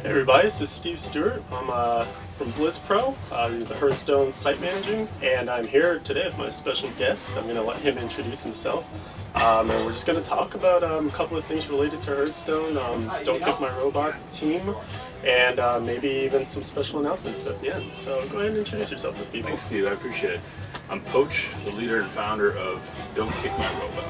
Hey everybody, this is Stewart. I'm from BlizzPro, the Hearthstone site managing, and I'm here today with my special guest. I'm going to let him introduce himself, and we're just going to talk about a couple of things related to Hearthstone, Don't Kick My Robot team, and maybe even some special announcements at the end. So go ahead and introduce yourself to people. Thanks, Steve. I appreciate it. I'm Poach, the leader and founder of Don't Kick My Robot.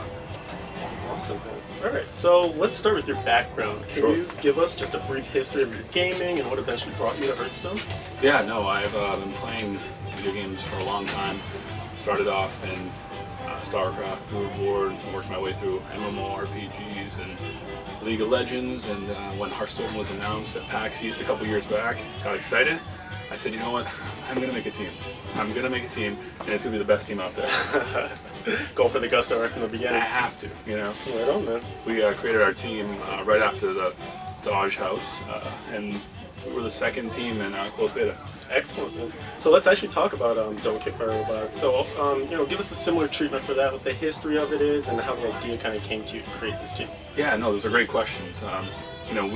Awesome, man. Alright, so let's start with your background. Can you give us just a brief history of your gaming and what eventually brought you to Hearthstone? Yeah, no, I've been playing video games for a long time. Started off in StarCraft, Moodboard, worked my way through MMORPGs and League of Legends, and when Hearthstone was announced at PAX East a couple years back, got excited. I said, you know what, I'm going to make a team. I'm going to make a team, and it's going to be the best team out there. Go for the gusto right from the beginning. I have to, you know. Right on, man. We created our team right after the Dodge House, and we were the second team in closed beta. Excellent, man. So let's actually talk about Don't Kick My Robot. So, you know, give us a similar treatment for that, what the history of it is, and how the idea kind of came to you to create this team. Yeah, no, those are great questions. You know,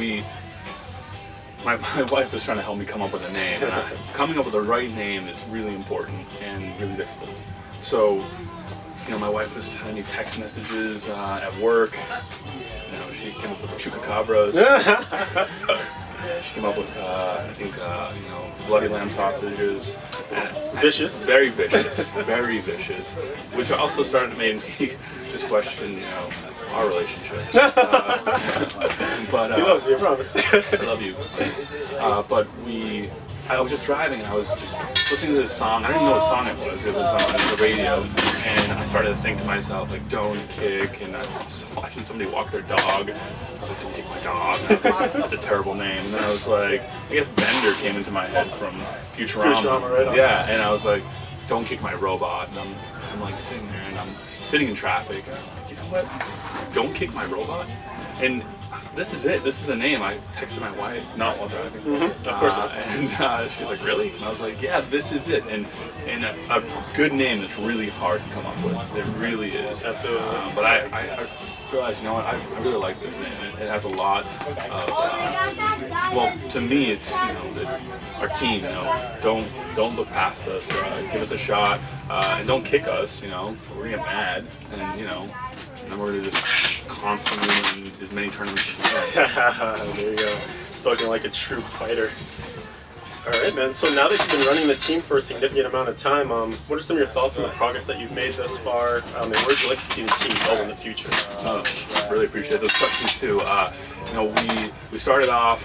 my wife was trying to help me come up with a name, and coming up with the right name is really important and really difficult. So, you know, my wife was sending me text messages at work. You know, she came up with the chupacabras. She came up with, I think, you know, bloody lamb sausages. Vicious. Very vicious. Very vicious. Which also started to make me just question, you know, our relationship. But he loves you, I promise. I love you. But I was just driving and I was just listening to this song. I didn't know what song it was. It was on the radio, and I started to think to myself, like, don't kick. And I was watching somebody walk their dog. I was like, don't kick my dog. That's a terrible name. And then I was like, I guess Bender came into my head from Futurama. Futurama, right on. Yeah, and I was like, don't kick my robot. And I'm like sitting there and I'm sitting in traffic. And I'm like, you know what? Don't kick my robot. And this is it. This is a name. I texted my wife, not while driving. Of course not. And she's like, really? And I was like, yeah, this is it. And a good name that's really hard to come up with. It really is. Absolutely. But I realized, you know what, I really like this name. It has a lot of, well, to me, it's, you know, our team, you know, don't look past us, give us a shot, and don't kick us, you know, we're gonna get mad, and, you know, and then we're gonna just constantly win as many tournaments as we can. There you go. Spoken like a true fighter. Alright, man. So now that you've been running the team for a significant amount of time, what are some of your thoughts on the progress that you've made thus far, and where would you like to see the team go in the future? I really appreciate those questions too. You know, we started off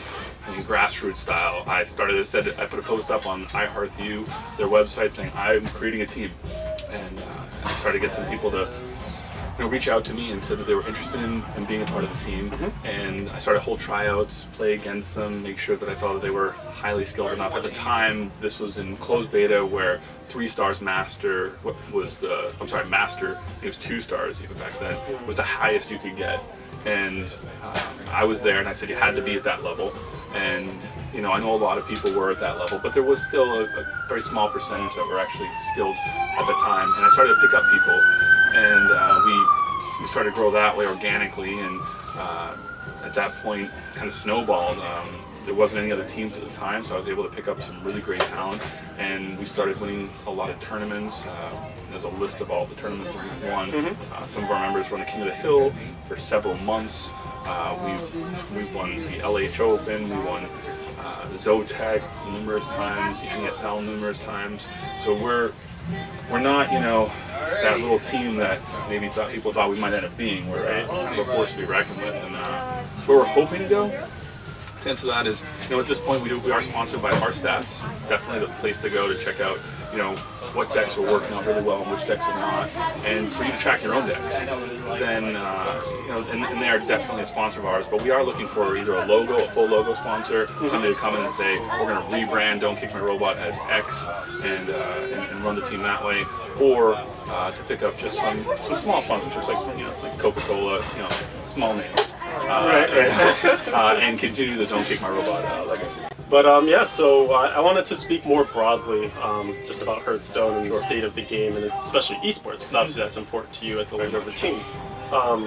in grassroots style. I put a post up on iHearthU, their website, saying I'm creating a team, and I started to get some people to, you know, reach out to me and said that they were interested in being a part of the team. And I started to hold tryouts, play against them, make sure that I felt that they were highly skilled enough. At the time, this was in closed beta where 3 stars master was master, it was 2 stars even back then, was the highest you could get. And I was there and I said you had to be at that level. And, you know, I know a lot of people were at that level, but there was still a very small percentage that were actually skilled at the time. And I started to pick up people, and we started to grow that way organically, and at that point kind of snowballed. There wasn't any other teams at the time, so I was able to pick up some really great talent, and we started winning a lot of tournaments. There's a list of all the tournaments that we've won. Some of our members won the King of the Hill for several months. We've won the LH Open, we won the Zotac numerous times, the NESL numerous times. So we're not, you know, that little team that maybe people thought we might end up being. We're a force to be reckoned with, and where we're hoping to go. To answer that is, you know, at this point we are sponsored by Hearthstats. Definitely the place to go to check out, you know, what decks are working out really well and which decks are not, and for you to track your own decks. Then, you know, and they are definitely a sponsor of ours. But we are looking for either a logo, a full logo sponsor, somebody to come in and say we're going to rebrand Don't Kick My Robot as X and run the team that way, or to pick up just some small sponsorships like, you know, like Coca-Cola, you know, small names. And continue the Don't Kick My Robot legacy. But yeah, so I wanted to speak more broadly just about Hearthstone and the state of the game, and especially esports, because obviously that's important to you as the leader of the team.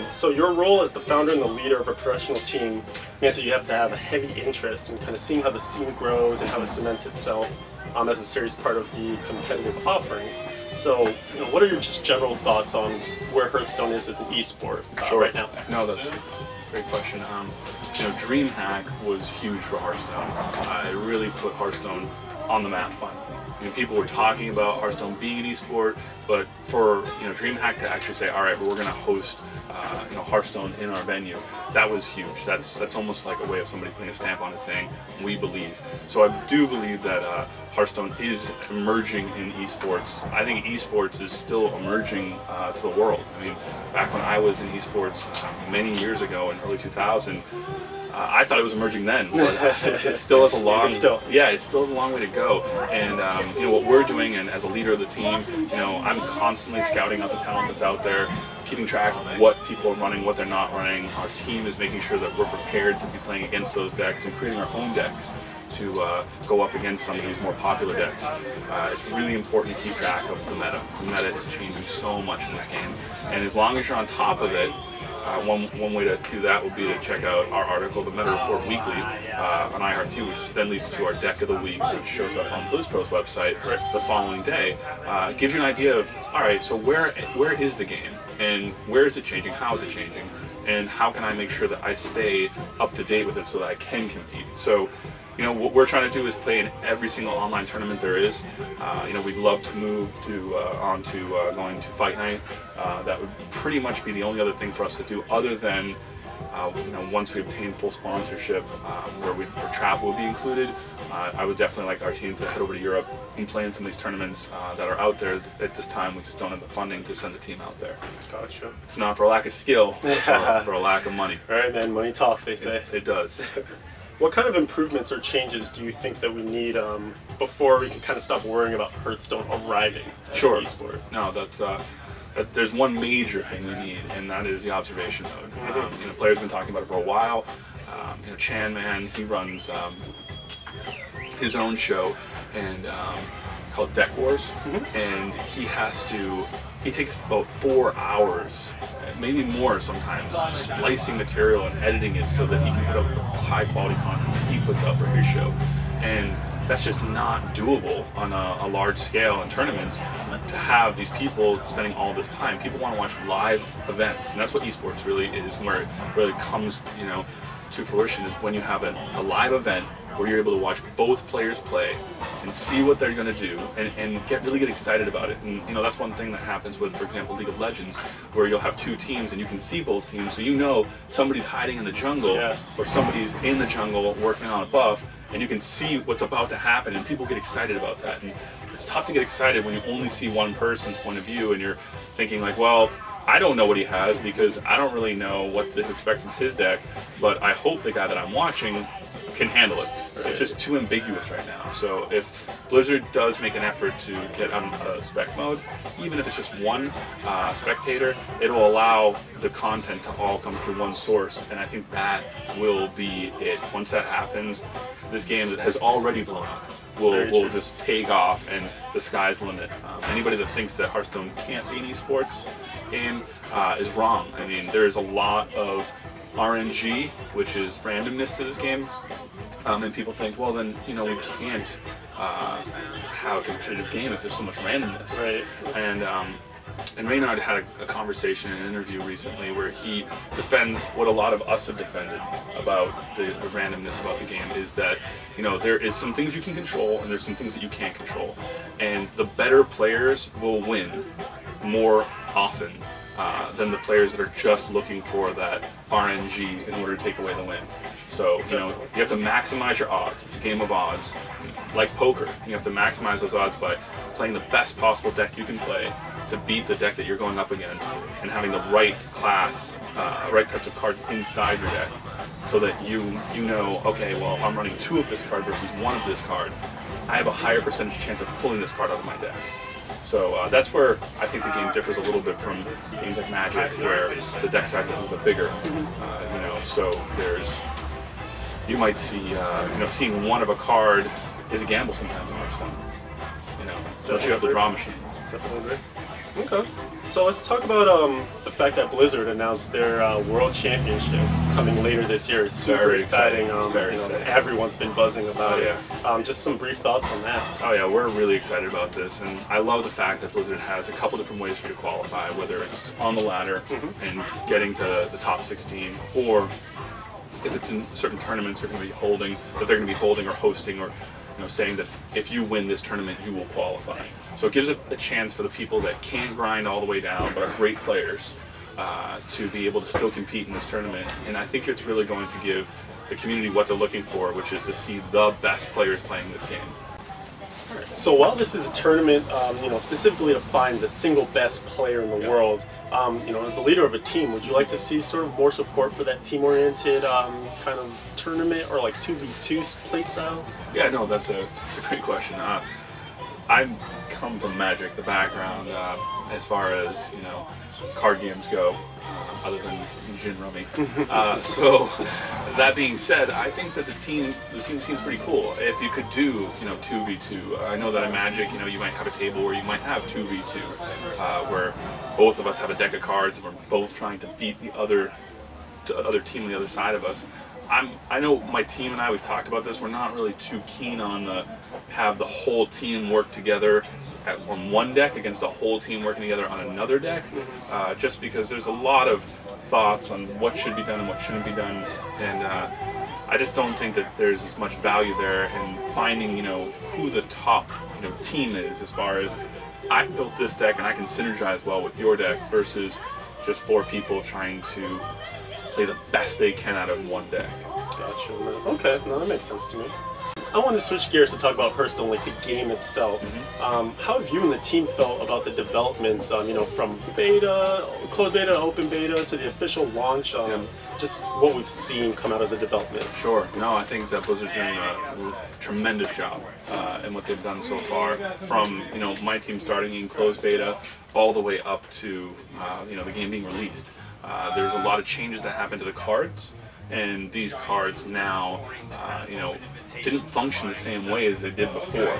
So your role as the founder and the leader of a professional team means that you have to have a heavy interest in kind of seeing how the scene grows and how it cements itself as a serious part of the competitive offerings. So, what are your just general thoughts on where Hearthstone is as an esport right now? No, that's a great question. DreamHack was huge for Hearthstone. It really put Hearthstone on the map finally. People were talking about Hearthstone being an esport, but for DreamHack to actually say, all right, but we're going to host Hearthstone in our venue, that was huge. That's almost like a way of somebody putting a stamp on it saying, we believe. So I do believe that Hearthstone is emerging in esports. I think esports is still emerging to the world. I mean, back when I was in esports many years ago in early 2000, I thought it was emerging then, but it still has a long, it still has a long way to go. And what we're doing, and as a leader of the team, I'm constantly scouting out the talent that's out there, keeping track of what people are running, what they're not running. Our team is making sure that we're prepared to be playing against those decks and creating our own decks to go up against some of these more popular decks. It's really important to keep track of the meta. The meta is changing so much in this game, and as long as you're on top of it, one way to do that would be to check out our article, the Meta Report Weekly, on iHeartU, which then leads to our Deck of the Week, which shows up on BlizzPro's website the following day. Gives you an idea of, all right, so where is the game, and where is it changing, how is it changing, and how can I make sure that I stay up to date with it so that I can compete. So, what we're trying to do is play in every single online tournament there is. We'd love to move to onto going to Fight Night. That would pretty much be the only other thing for us to do, other than once we obtain full sponsorship, where travel will be included. I would definitely like our team to head over to Europe and play in some of these tournaments that are out there. At this time, we just don't have the funding to send the team out there. Gotcha. It's not for a lack of skill, it's for a lack of money. All right, man. Money talks, they say. It does. What kind of improvements or changes do you think that we need before we can kind of stop worrying about Hearthstone arriving as an esport? No, there's one major thing we need, and that is the observation mode. Players have been talking about it for a while. Chan Man, he runs his own show and called Deck Wars, and he takes about 4 hours, maybe more sometimes, just splicing material and editing it so that he can put up the high quality content that he puts out for his show. And that's just not doable on a large scale in tournaments, to have these people spending all this time. People want to watch live events, and that's what esports really is, where it really comes to fruition, is when you have a live event where you're able to watch both players play and see what they're going to do, and really get excited about it. And that's one thing that happens with, for example, League of Legends, where you'll have two teams and you can see both teams, so somebody's hiding in the jungle, or somebody's in the jungle working on a buff, and you can see what's about to happen, and people get excited about that. And it's tough to get excited when you only see one person's point of view, and you're thinking like, well, I don't know what he has because I don't really know what to expect from his deck, but I hope the guy that I'm watching can handle it. It's just too ambiguous right now. So if Blizzard does make an effort to get on spec mode, even if it's just one spectator, it'll allow the content to all come through one source, and I think that will be it. Once that happens, this game that has already blown up will just take off, and the sky's the limit. Anybody that thinks that Hearthstone can't be an esports game is wrong. I mean, there's a lot of RNG, which is randomness to this game, and people think, well, then we can't have a competitive game if there's so much randomness. Right. And Reynard had a conversation in an interview recently where he defends what a lot of us have defended about the randomness about the game, is that there is some things you can control and there's some things that you can't control, and the better players will win more often than the players that are just looking for that RNG in order to take away the win. So, you have to maximize your odds. It's a game of odds. Like poker, you have to maximize those odds by playing the best possible deck you can play to beat the deck that you're going up against, and having the right class, right types of cards inside your deck, so that okay, well, if I'm running 2 of this card versus 1 of this card, I have a higher percentage chance of pulling this card out of my deck. So that's where I think the game differs a little bit from games like Magic, where the deck size is a little bit bigger. So you might see, seeing 1 of a card is a gamble sometimes in Hearthstone. Unless you have the draw machine. Definitely agree. Okay. So let's talk about the fact that Blizzard announced their World Championship coming later this year. It's super Very exciting. Very exciting. Everyone's been buzzing about Oh, it. Just some brief thoughts on that. Oh yeah, we're really excited about this, and I love the fact that Blizzard has a couple different ways for you to qualify, whether it's on the ladder and getting to the top 16, or if it's in certain tournaments they're going to be holding, or hosting, or saying that if you win this tournament, you will qualify. So it gives a chance for the people that can't grind all the way down but are great players to be able to still compete in this tournament. And I think it's really going to give the community what they're looking for, which is to see the best players playing this game. So while this is a tournament, specifically to find the single best player in the world, as the leader of a team, would you like to see sort of more support for that team-oriented kind of tournament, or like 2v2 play style? Yeah, no, that's a great question. I come from Magic, the background, as far as card games go, other than gin rummy. So that being said, I think that the team seems pretty cool. If you could do 2v2, I know that in Magic, you might have a table where you might have 2v2, where both of us have a deck of cards and we're both trying to beat the other team on the other side of us. I know my team and I, we've talked about this, we're not really too keen on have the whole team work together on one deck against the whole team working together on another deck, just because there's a lot of thoughts on what should be done and what shouldn't be done, and I just don't think that there's as much value there in finding who the top team is, as far as I built this deck and I can synergize well with your deck, versus just 4 people trying to play the best they can out of one deck. Gotcha. Okay, no, that makes sense to me. I want to switch gears to talk about Hearthstone, like the game itself. How have you and the team felt about the developments, from beta, closed beta, open beta, to the official launch, just what we've seen come out of the development? Sure. No, I think that Blizzard's doing a tremendous job in what they've done so far, from my team starting in closed beta all the way up to the game being released. There's a lot of changes that happened to the cards, and these cards now, didn't function the same way as they did before.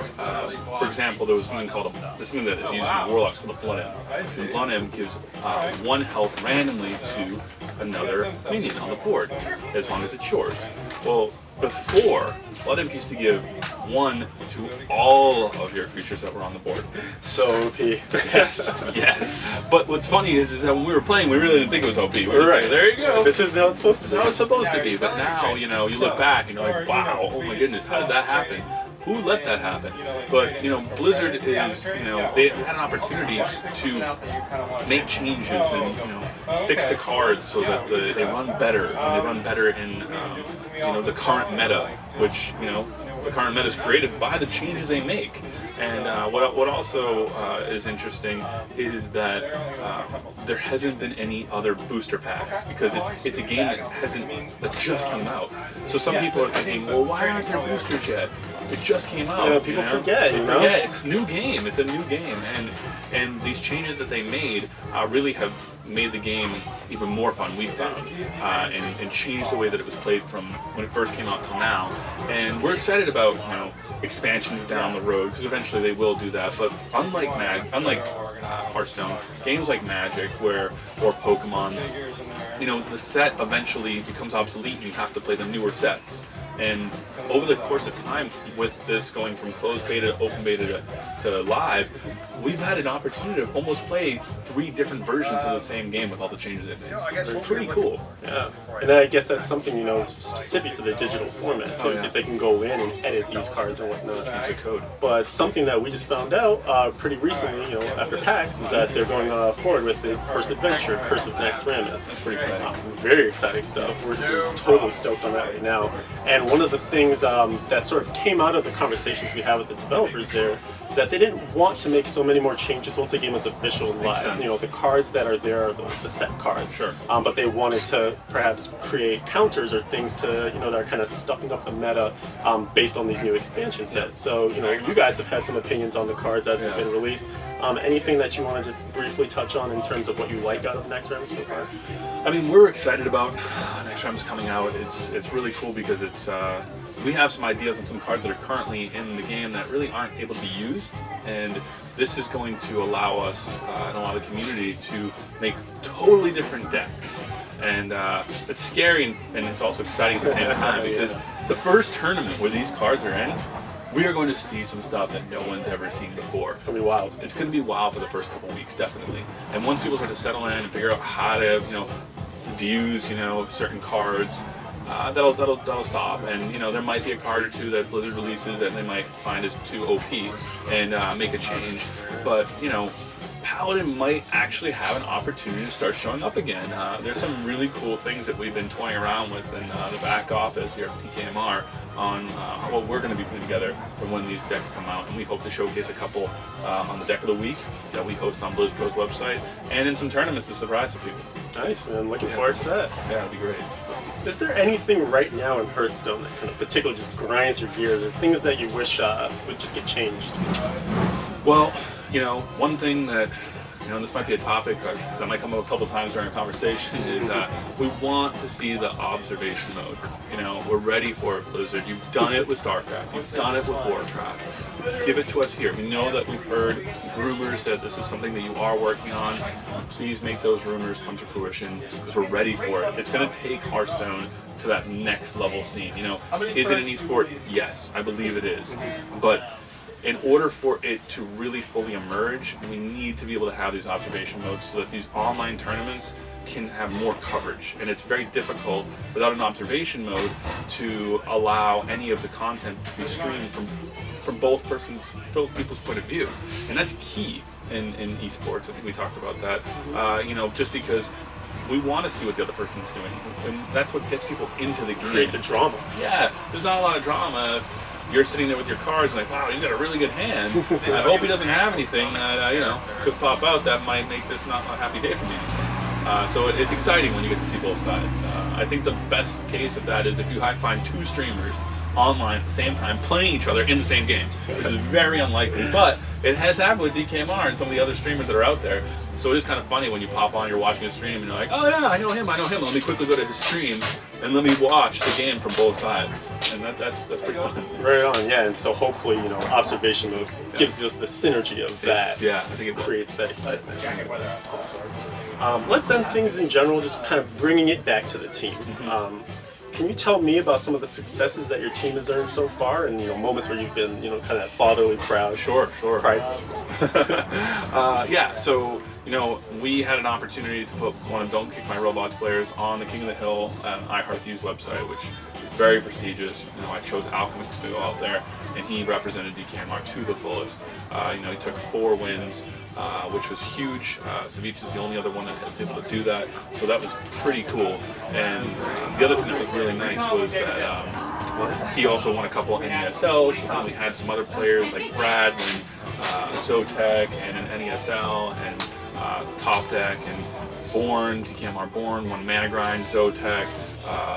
For example, there was something that is used in Warlocks called a Blood Imp. And Blood Imp gives 1 health randomly to another minion on the board, as long as it's yours. Well, before, Blood Imp used to give 1 to all of your creatures that were on the board. So OP. Yes. But what's funny is that when we were playing, we really didn't think it was OP. We were right. like, there you go. This is how it's supposed to be. This is how it's supposed to be. But now, you look back and you're like, wow, oh my goodness, how did that happen? Who let that happen? But Blizzard is, they had an opportunity to make changes and fix the cards so that they run better, and they run better in the current meta, which the current meta is created by the changes they make. And what also is interesting is that there hasn't been any other booster packs, because it's a game that just came out. So some people are thinking, well, why aren't there boosters yet? It just came out. Yeah, people forget. Yeah, it's a new game. It's a new game, and these changes that they made really have made the game even more fun, we found, and changed the way that it was played from when it first came out till now. And we're excited about expansions down the road, because eventually they will do that. But unlike Hearthstone, games like Magic or Pokemon, the set eventually becomes obsolete and you have to play the newer sets. And over the course of time, with this going from closed beta to open beta to live, we've had an opportunity to almost play 3 different versions of the same game with all the changes it made. It's pretty cool. Yeah, and I guess that's something specific to the digital format too, because they can go in and edit these cards and whatnot. Change the code. But something that we just found out pretty recently, after PAX, is that they're going forward with the first adventure, Curse of Naxxramas. That's pretty exciting. Very exciting stuff. We're totally stoked on that right now. And one of the things that sort of came out of the conversations we had with the developers there is that they didn't want to make so many more changes once the game was official live. The cards that are there are the set cards. Sure. But they wanted to perhaps create counters or things to, that are kind of stuffing up the meta based on these new expansion sets. So, you guys have had some opinions on the cards as they've been released. Anything that you want to just briefly touch on in terms of what you like out of Naxxramas so far? I mean, we're excited about Naxxramas Naxxramas coming out. It's really cool because it's we have some ideas on some cards that are currently in the game that really aren't able to be used, and this is going to allow us and allow the community to make totally different decks. And it's scary and it's also exciting at the same time because the first tournament where these cards are in, we are going to see some stuff that no one's ever seen before. It's going to be wild. It's going to be wild for the first couple of weeks, definitely. And once people start to settle in and figure out how to, use, certain cards, that'll stop. And there might be a card or two that Blizzard releases that they might find is too OP and make a change. But Paladin might actually have an opportunity to start showing up again. There's some really cool things that we've been toying around with in the back office here at DKMR on what we're going to be putting together for when these decks come out, and we hope to showcase a couple on the Deck of the Week that we host on BlizzPro's website, and in some tournaments to surprise some people. Nice, man. Looking forward to that. Yeah, it'll be great. Is there anything right now in Hearthstone that kind of particularly just grinds your gears, or things that you wish would just get changed? Well, one thing that, this might be a topic that might come up a couple times during our conversation is we want to see the observation mode. We're ready for it, Blizzard. You've done it with StarCraft. You've done it with Warcraft. Give it to us here. We know that we've heard rumors that this is something that you are working on. Please make those rumors come to fruition because we're ready for it. It's going to take Hearthstone to that next level scene. Is it an esport? Yes, I believe it is. But in order for it to really fully emerge, we need to be able to have these observation modes so that these online tournaments can have more coverage. And it's very difficult without an observation mode to allow any of the content to be streamed from both people's point of view. And that's key in esports. I think we talked about that. Just because we want to see what the other person's doing. And that's what gets people into the game. Create the drama. Yeah, there's not a lot of drama. You're sitting there with your cards and like, wow, he's got a really good hand. I hope he doesn't have anything that, could pop out that might make this not a happy day for me. So it's exciting when you get to see both sides. I think the best case of that is if you find two streamers online at the same time playing each other in the same game, which is very unlikely. But it has happened with DKMR and some of the other streamers that are out there. So it is kind of funny when you pop on, you're watching a stream, and you're like, oh yeah, I know him. Let me quickly go to his stream, and let me watch the game from both sides. And that's pretty fun. Right on, yeah. And so hopefully, observation mode gives us the synergy of that. Yeah, I think it creates that excitement. Let's end things in general, just kind of bringing it back to the team. Can you tell me about some of the successes that your team has earned so far, and moments where you've been, kind of fatherly proud? Sure. Pride. Yeah. So we had an opportunity to put one of Don't Kick My Robots players on the King of the Hill iHearthU's website, which is very prestigious. I chose Alchemix to go out there, and he represented DKMR to the fullest. He took 4 wins, which was huge. Savich is the only other one that was able to do that, so that was pretty cool. And the other thing that was really nice was that he also won a couple of NESLs, and we had some other players like Brad win Zotek and an NESL, and Top Deck, and Born, DKMR Born won Mana Grind, Zotek,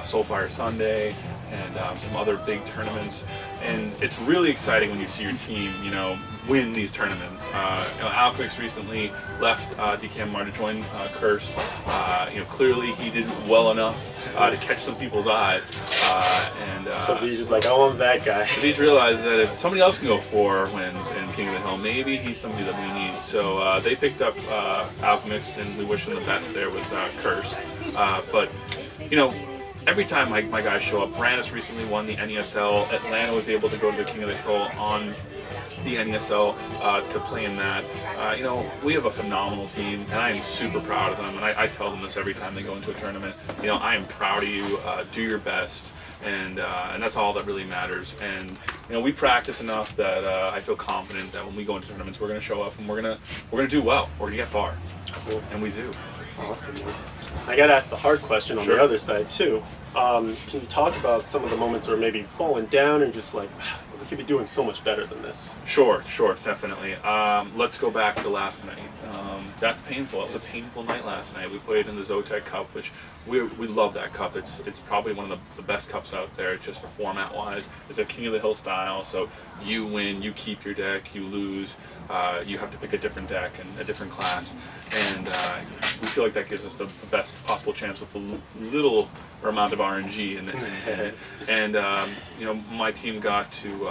Soulfire Sunday, and some other big tournaments. And it's really exciting when you see your team, win these tournaments. Alchemix recently left DKMR to join Curse. Clearly he did well enough to catch some people's eyes. So he's just like, I want that guy. Savich realized that if somebody else can go 4 wins in King of the Hill, maybe he's somebody that we need. So they picked up Alchemix, and we wish them the best there with Curse. But every time my guys show up, Brandis recently won the NESL. Atlanta was able to go to the King of the Hill on the NESL to play in that. We have a phenomenal team, and I am super proud of them. And I tell them this every time they go into a tournament. I am proud of you. Do your best, and that's all that really matters. And we practice enough that I feel confident that when we go into tournaments, we're going to show up and we're gonna do well. We're gonna get far, cool. And we do. Awesome. I got to ask the hard question on the other side too. Can you talk about some of the moments where maybe falling down and just like, we could be doing so much better than this. Sure, definitely. Let's go back to last night. That's painful. It was a painful night last night. We played in the Zotac Cup, which we love that cup. It's probably one of the best cups out there, just for format-wise. It's a King of the Hill style, so you win, you keep your deck, you lose, you have to pick a different deck and a different class, and we feel like that gives us the best possible chance with the little amount of RNG and you know, my team got to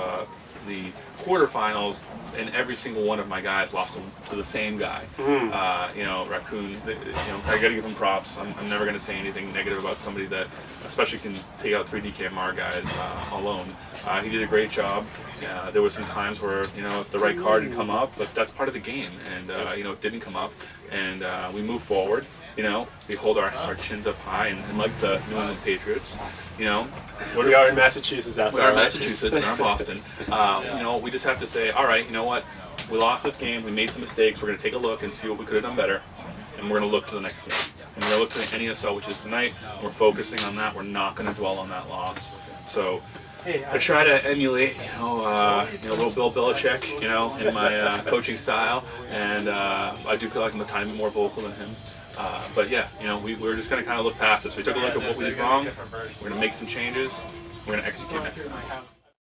the quarterfinals, and every single one of my guys lost to the same guy. You know, Raccoon. You know, I got to give him props. I'm never going to say anything negative about somebody that, especially, can take out 3 DKMR guys alone. He did a great job. There was some times where, you know, if the right card had come up, but that's part of the game, and you know, it didn't come up, and we move forward. You know, we hold our chins up high, and like the New England Patriots, you know, we are in Massachusetts out there. We are in Massachusetts, we're not Boston. You know, we just have to say, all right, you know what, we lost this game, we made some mistakes, we're going to take a look and see what we could have done better, and we're going to look to the next game. And we're going to look to the NESL, which is tonight. We're focusing on that. We're not going to dwell on that loss. So I try to emulate, you know, little Bill Belichick, you know, in my coaching style, and I do feel like I'm a tiny bit more vocal than him. But yeah, you know, we're just going to kind of look past this. We took a look at what we did wrong. We're going to make some changes. We're going to execute next time.